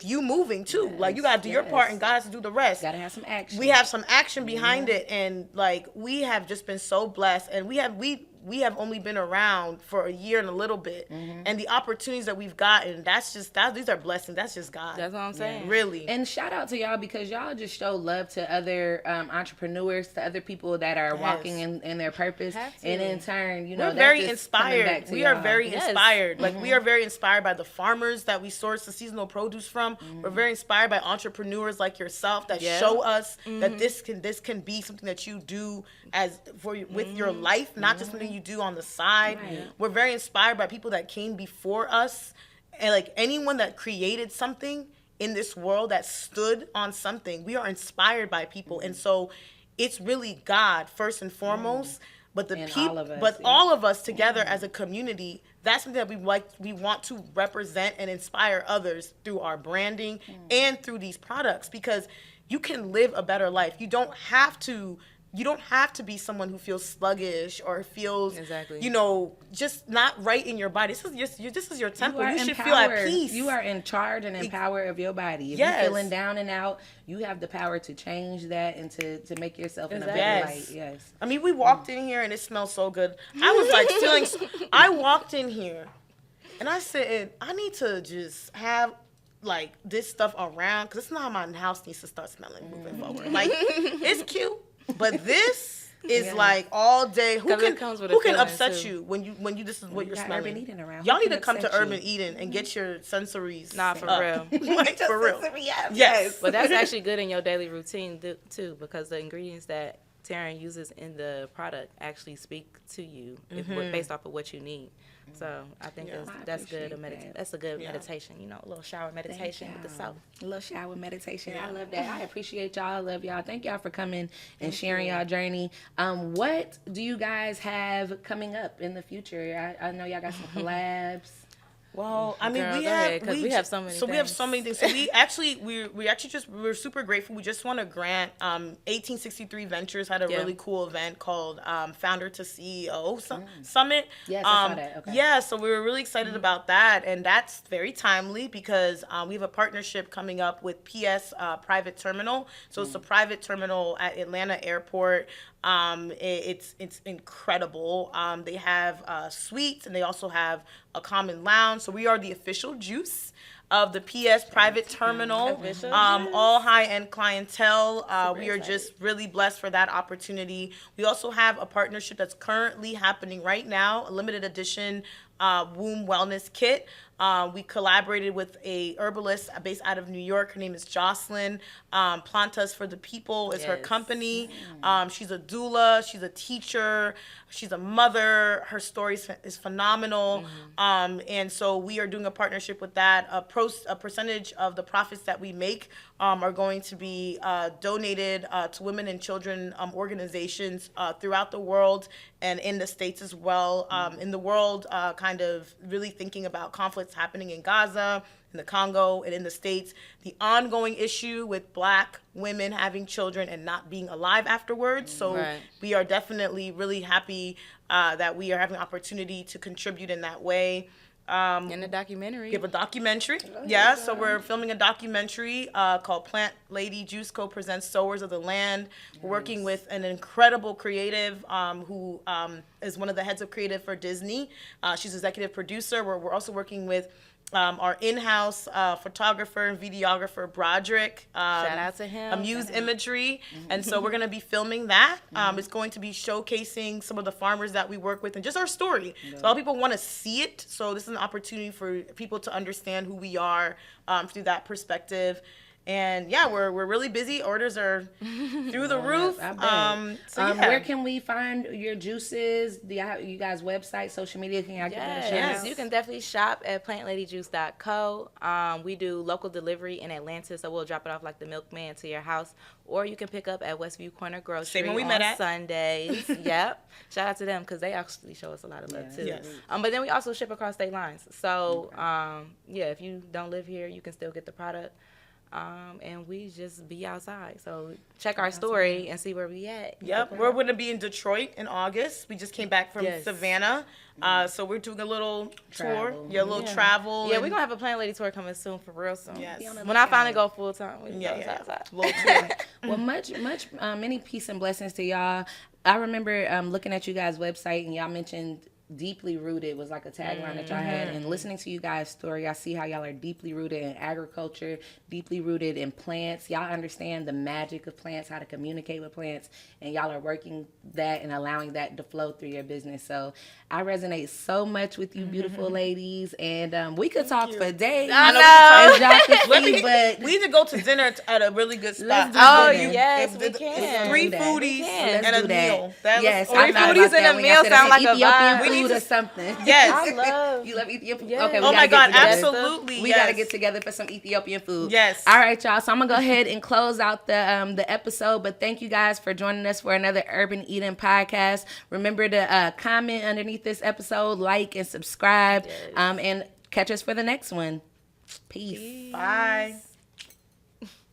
you moving too. Yes, like you got to do your part and God has to do the rest. Got to have some action. We have some action behind it. And like, we have just been so blessed. And we have only been around for a year and a little bit. And the opportunities that we've gotten, these are blessings. That's just God. That's what I'm saying. Really. And shout out to y'all because y'all just show love to other entrepreneurs, to other people that are walking in their purpose. And in turn, we're very inspired. We are very inspired. Like we are very inspired by the farmers that we source the seasonal produce from. We're very inspired by entrepreneurs like yourself that show us that this can be something that you do with your life, not just something you do on the side. Right. We're very inspired by people that came before us, and like anyone that created something in this world that stood on something. We are inspired by people, and so it's really God first and foremost. But the people, all of us together as a community, that's something that we want to represent and inspire others through our branding and through these products, because you can live a better life. You don't have to be someone who feels sluggish or feels, just not right in your body. This is your temple. You should feel at peace. You are in charge and in power of your body. If you're feeling down and out, you have the power to change that and to make yourself in a better light. Yes. I mean, we walked in here and it smelled so good. I was like I walked in here and I said, I need to just have like this stuff around, because it's not how my house needs to start smelling moving forward. Like, it's cute. But this is like all day. Who can upset you when you this is what you're smelling? Urban Eden around. Y'all need to come to Urban Eden and get your sensories. Nah, for real. Like for real. Yes. But that's actually good in your daily routine too, because the ingredients that Terran uses in the product actually speak to you based off of what you need. So I think that's good. That's a good meditation. A little shower meditation with the soap. A little shower meditation. I love that. I appreciate y'all. I love y'all. Thank y'all for coming and sharing y'all journey. What do you guys have coming up in the future? I know y'all got some collabs. Well, I mean, we have so many things. So we're super grateful. We just won a grant. 1863 Ventures had a really cool event called Founder to CEO Summit. Yes, I saw that. Okay. Yeah, so we were really excited about that, and that's very timely because we have a partnership coming up with PS Private Terminal. So it's a private terminal at Atlanta Airport. It's incredible. They have suites, and they also have a common lounge. So we are the official juice of the PS Private Terminal. All high-end clientele. We are just really blessed for that opportunity. We also have a partnership that's currently happening right now, a limited edition womb wellness kit. We collaborated with a herbalist based out of New York. Her name is Jocelyn. Plantas for the People is her company. She's a doula. She's a teacher. She's a mother. Her story is phenomenal. And so we are doing a partnership with that. A percentage of the profits that we make are going to be donated to women and children organizations throughout the world and in the States as well. In the world, kind of really thinking about conflicts happening in Gaza, in the Congo, and in the States. The ongoing issue with Black women having children and not being alive afterwards. So we are definitely really happy that we are having an opportunity to contribute in that way. In a documentary. We have a documentary. Yeah, so we're filming a documentary called Plant Lady Juice Co. Presents Sowers of the Land. We're working with an incredible creative who is one of the heads of creative for Disney. She's executive producer. We're also working with our in-house photographer and videographer, Broderick. Shout out to him. Amuse Imagery. And so we're going to be filming that. It's going to be showcasing some of the farmers that we work with and just our story. So a lot of people want to see it. So this is an opportunity for people to understand who we are through that perspective. And yeah, we're really busy. Orders are through the roof. Where can we find your juices? Do you guys' website, social media? Can y'all give that a shout? Yes, you can definitely shop at plantladyjuice.co. We do local delivery in Atlanta, so we'll drop it off like the milkman to your house, or you can pick up at Westview Corner Grocery on Sundays. Yep. Shout out to them because they actually show us a lot of love too. Yes. But then we also ship across state lines. So if you don't live here, you can still get the product. And we just be outside. So check our story and see where we at. Yep, we're going to be in Detroit in August. We just came back from Savannah. So we're doing a little tour. Yeah, a little travel. Yeah, we're going to have a Plant Lady tour coming soon, for real soon. Yes. When I finally go full time, we can go outside. Little tour. Well, many peace and blessings to y'all. I remember looking at you guys' website and y'all mentioned deeply rooted was like a tagline that y'all had, and listening to you guys' story, I see how y'all are deeply rooted in agriculture, deeply rooted in plants. Y'all understand the magic of plants, how to communicate with plants, and y'all are working that and allowing that to flow through your business. So I resonate so much with you beautiful ladies, and we could talk for days. I know. As y'all can see, but we need to go to dinner at a really good spot. Yes, we can. 3 foodies and a meal. Yes, 3 foodies and a meal sound like a vibe. We need or something. Yes. I love. You love Ethiopian food? Yes. Okay, oh my God, absolutely. We got to get together for some Ethiopian food. Yes. All right, y'all. So I'm going to go ahead and close out the episode. But thank you guys for joining us for another Urban Eden podcast. Remember to comment underneath this episode, like, and subscribe. And catch us for the next one. Peace. Bye.